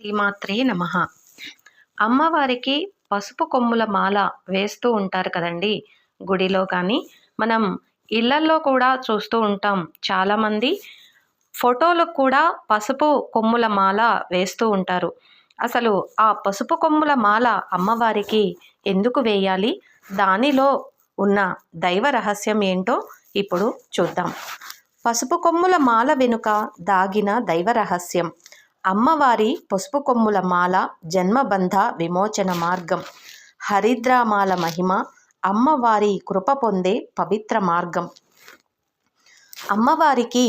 శ్రీమాత్రే నమః. అమ్మవారికి పసుపు కొమ్ముల మాల వేస్తూ ఉంటారు కదండీ! గుడిలో కానీ, మనం ఇళ్లల్లో కూడా చూస్తూ ఉంటాం. చాలామంది ఫోటోలకు కూడా పసుపు కొమ్ముల మాల వేస్తూ ఉంటారు. అసలు ఆ పసుపు కొమ్ముల మాల అమ్మవారికి ఎందుకు వేయాలి? దానిలో ఉన్న దైవ రహస్యం ఏంటో ఇప్పుడు చూద్దాం. పసుపు కొమ్ముల మాల వెనుక దాగిన దైవ రహస్యం. అమ్మవారి పసుపు కొమ్ముల మాల జన్మబంధ విమోచన మార్గం. హరిద్రామాల మహిమ, అమ్మవారి కృప పొందే పవిత్ర మార్గం. అమ్మవారికి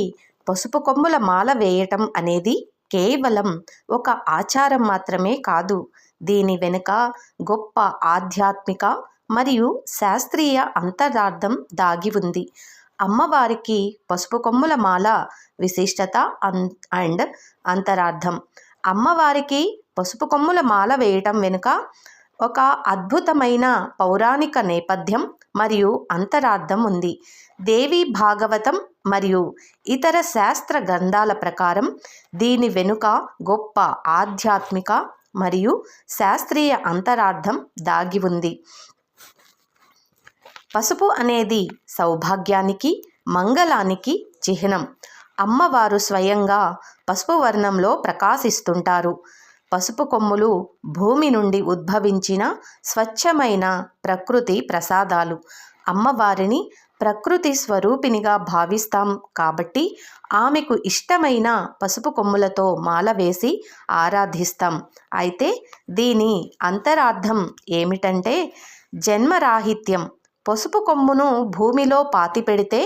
పసుపు కొమ్ముల మాల వేయటం అనేది కేవలం ఒక ఆచారం మాత్రమే కాదు. దీని వెనుక గొప్ప ఆధ్యాత్మిక మరియు శాస్త్రీయ అంతరార్థం దాగి ఉంది. అమ్మవారికి పసుపు కొమ్ముల మాల విశిష్టత అండ్ అంతరార్థం. అమ్మవారికి పసుపు కొమ్ముల మాల వేయటం వెనుక ఒక అద్భుతమైన పౌరాణిక నేపథ్యం మరియు అంతరార్థం ఉంది. దేవి భాగవతం మరియు ఇతర శాస్త్ర గ్రంథాల ప్రకారం దీని వెనుక గొప్ప ఆధ్యాత్మిక మరియు శాస్త్రీయ అంతరార్థం దాగి ఉంది. పసుపు అనేది సౌభాగ్యానికి, మంగళానికి చిహ్నం. అమ్మవారు స్వయంగా పసుపు వర్ణంలో ప్రకాశిస్తుంటారు. పసుపు కొమ్ములు భూమి నుండి ఉద్భవించిన స్వచ్ఛమైన ప్రకృతి ప్రసాదాలు. అమ్మవారిని ప్రకృతి స్వరూపినిగా భావిస్తాం కాబట్టి ఆమెకు ఇష్టమైన పసుపు కొమ్ములతో మాల వేసి ఆరాధిస్తాం. అయితే దీని అంతరార్థం ఏమిటంటే జన్మరాహిత్యం. పసుపు కొమ్మును భూమిలో పాతిపెడితే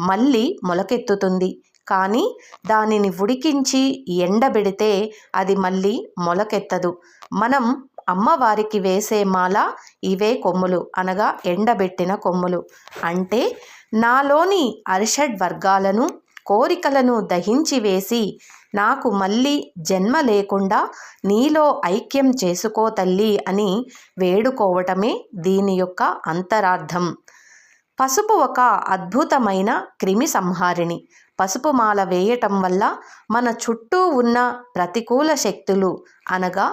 మళ్ళీ మొలకెత్తుతుంది. కానీ దానిని ఉడికించి ఎండబెడితే అది మళ్ళీ మొలకెత్తదు. మనం అమ్మవారికి వేసే మాల ఇవే కొమ్ములు, అనగా ఎండబెట్టిన కొమ్ములు. అంటే నాలోని అరిషడ్ వర్గాలను, కోరికలను దహించి వేసి నాకు మళ్ళీ జన్మ లేకుండా నీలో ఐక్యం చేసుకో తల్లి అని వేడుకోవటమే దీని యొక్క అంతరార్థం. పసుపు ఒక అద్భుతమైన క్రిమి సంహారిణి. పసుపు మాల వేయటం వల్ల మన చుట్టూ ఉన్న ప్రతికూల శక్తులు, అనగా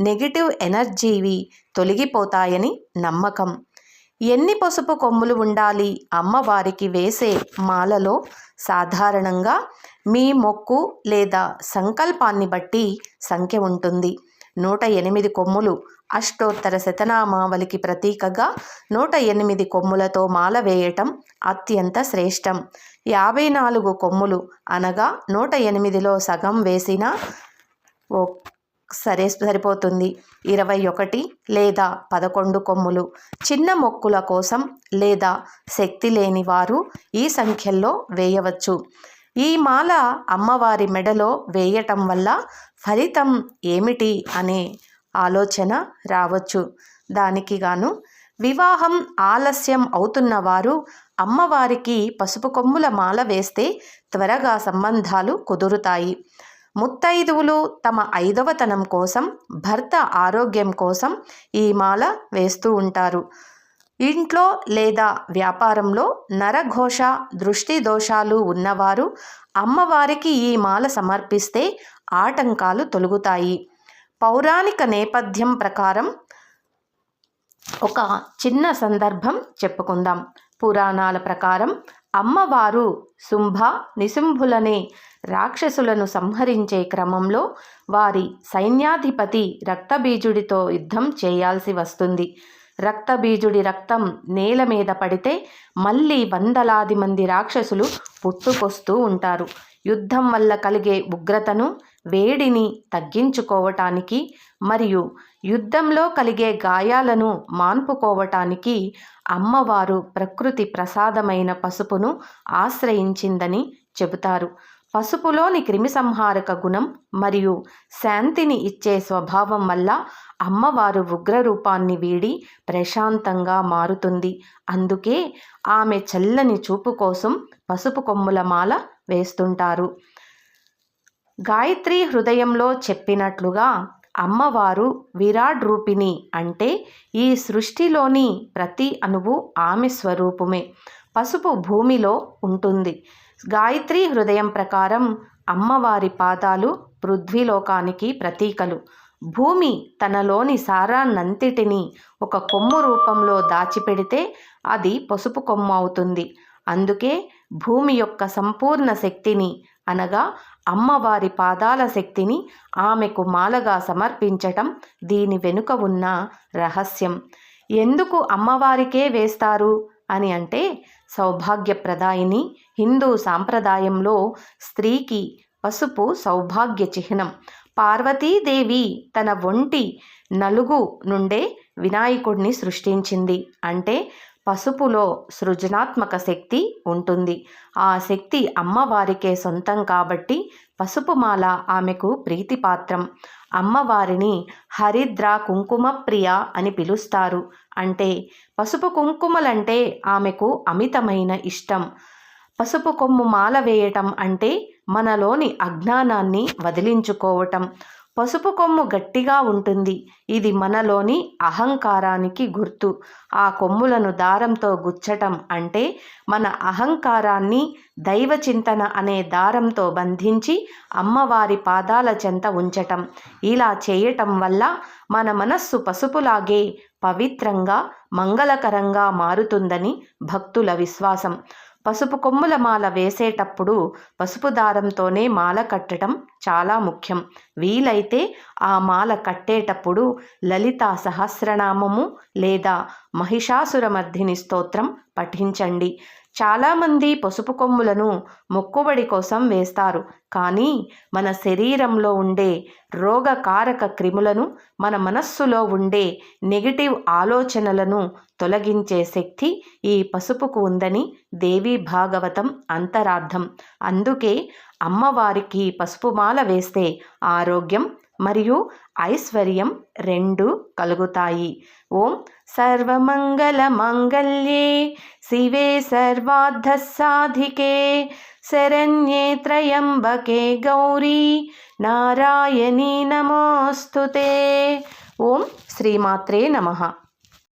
నెగిటివ్ ఎనర్జీవి తొలగిపోతాయని నమ్మకం. ఎన్ని పసుపు కొమ్ములు ఉండాలి అమ్మవారికి వేసే మాలలో? సాధారణంగా మీ మొక్కు లేదా సంకల్పాన్ని బట్టి సంఖ్య ఉంటుంది. 108 కొమ్ములు అష్టోత్తర శతనామావళికి ప్రతీకగా 108 కొమ్ములతో మాల వేయటం అత్యంత శ్రేష్టం. 54 కొమ్ములు అనగా 108లో సగం వేసినా సరిపోతుంది. 21 లేదా 11 కొమ్ములు చిన్న మొక్కుల కోసం లేదా శక్తి లేని వారు ఈ సంఖ్యల్లో వేయవచ్చు. ఈ మాల అమ్మవారి మెడలో వేయటం వల్ల ఫలితం ఏమిటి అనే ఆలోచన రావచ్చు. దానికి గాను వివాహం ఆలస్యం అవుతున్న వారు అమ్మవారికి పసుపు కొమ్ముల మాల వేస్తే త్వరగా సంబంధాలు కుదురుతాయి. ముత్తైదువులు తమ 5వతనం కోసం, భర్త ఆరోగ్యం కోసం ఈ మాల వేస్తూ ఉంటారు. ఇంట్లో లేదా వ్యాపారంలో నరఘోష, దృష్టి దోషాలు ఉన్నవారు అమ్మవారికి ఈ మాల సమర్పిస్తే ఆటంకాలు తొలగుతాయి. పౌరాణిక నేపథ్యం ప్రకారం ఒక చిన్న సందర్భం చెప్పుకుందాం. పురాణాల ప్రకారం అమ్మవారు శుంభ నిశుంభులనే రాక్షసులను సంహరించే క్రమంలో వారి సైన్యాధిపతి రక్తబీజుడితో యుద్ధం చేయాల్సి వస్తుంది. రక్తబీజుడి రక్తం నేల మీద పడితే మళ్ళీ వందలాది మంది రాక్షసులు పుట్టుకొస్తూ ఉంటారు. యుద్ధం వల్ల కలిగే ఉగ్రతను, వేడిని తగ్గించుకోవటానికి మరియు యుద్ధంలో కలిగే గాయాలను మాన్పుకోవటానికి అమ్మవారు ప్రకృతి ప్రసాదమైన పసుపును ఆశ్రయించిందని చెబుతారు. పసుపులోని క్రిమిసంహారక గుణం మరియు శాంతిని ఇచ్చే స్వభావం వల్ల అమ్మవారు ఉగ్రరూపాన్ని వీడి ప్రశాంతంగా మారుతుంది. అందుకే ఆమె చల్లని చూపు కోసం పసుపు కొమ్ముల మాల వేస్తుంటారు. గాయత్రి హృదయంలో చెప్పినట్లుగా అమ్మవారు విరాట్ రూపిణి, అంటే ఈ సృష్టిలోని ప్రతి అణువు ఆమె స్వరూపమే. పసుపు భూమిలో ఉంటుంది. గాయత్రి హృదయం ప్రకారం అమ్మవారి పాదాలు పృథ్వీలోకానికి ప్రతీకలు. భూమి తనలోని సారాన్నంతటినీ ఒక కొమ్ము రూపంలో దాచిపెడితే అది పసుపు కొమ్ము అవుతుంది. అందుకే భూమి యొక్క సంపూర్ణ శక్తిని అనగా అమ్మవారి పాదాల శక్తిని ఆమెకు మాలగా సమర్పించటం దీని వెనుక ఉన్న రహస్యం. ఎందుకు అమ్మవారికే వేస్తారు అని అంటే, సౌభాగ్యప్రదాయిని హిందూ సాంప్రదాయంలో స్త్రీకి పసుపు సౌభాగ్య చిహ్నం. పార్వతీదేవి తన ఒంటి నలుగు నుండే వినాయకుడిని సృష్టించింది. అంటే పసుపులో సృజనాత్మక శక్తి ఉంటుంది. ఆ శక్తి అమ్మవారికే సొంతం కాబట్టి పసుపు మాల ఆమెకు ప్రీతిపాత్రం. అమ్మవారిని హరిద్ర కుంకుమ ప్రియ అని పిలుస్తారు. అంటే పసుపు కుంకుమలంటే ఆమెకు అమితమైన ఇష్టం. పసుపు కొమ్ము మాల వేయటం అంటే మనలోని అజ్ఞానాన్ని వదిలించుకోవటం. పసుపు కొమ్ము గట్టిగా ఉంటుంది. ఇది మనలోని అహంకారానికి గుర్తు. ఆ కొమ్ములను దారంతో గుచ్చటం అంటే మన అహంకారాన్ని దైవచింతన అనే దారంతో బంధించి అమ్మవారి పాదాల చెంత ఉంచటం. ఇలా చేయటం వల్ల మన మనస్సు పసుపులాగే పవిత్రంగా మంగళకరంగా మారుతుందని భక్తుల విశ్వాసం. పసుపు కొమ్ముల మాల వేసేటప్పుడు పసుపు దారంతోనే మాల కట్టడం చాలా ముఖ్యం. వీలైతే ఆ మాల కట్టేటప్పుడు లలితా సహస్రనామము లేదా మహిషాసురమర్దిని స్తోత్రం పఠించండి. చాలామంది పసుపు కొమ్ములను మొక్కుబడి కోసం వేస్తారు. కానీ మన శరీరంలో ఉండే రోగకారక క్రిములను, మన మనస్సులో ఉండే నెగిటివ్ ఆలోచనలను తొలగించే శక్తి ఈ పసుపుకు ఉందని దేవీ భాగవతం అంతరార్థం. అందుకే అమ్మవారికి పసుపు మాల వేస్తే ఆరోగ్యం మరియు ఐశ్వర్యం రెండు కలుగుతాయి. ఓం సర్వమంగళ మంగళ్యే శివే సర్వార్థ సాధికే శరణ్యే త్రయంబకే గౌరీ నారాయణీ నమోస్తుతే. ఓం శ్రీమాత్రే నమః.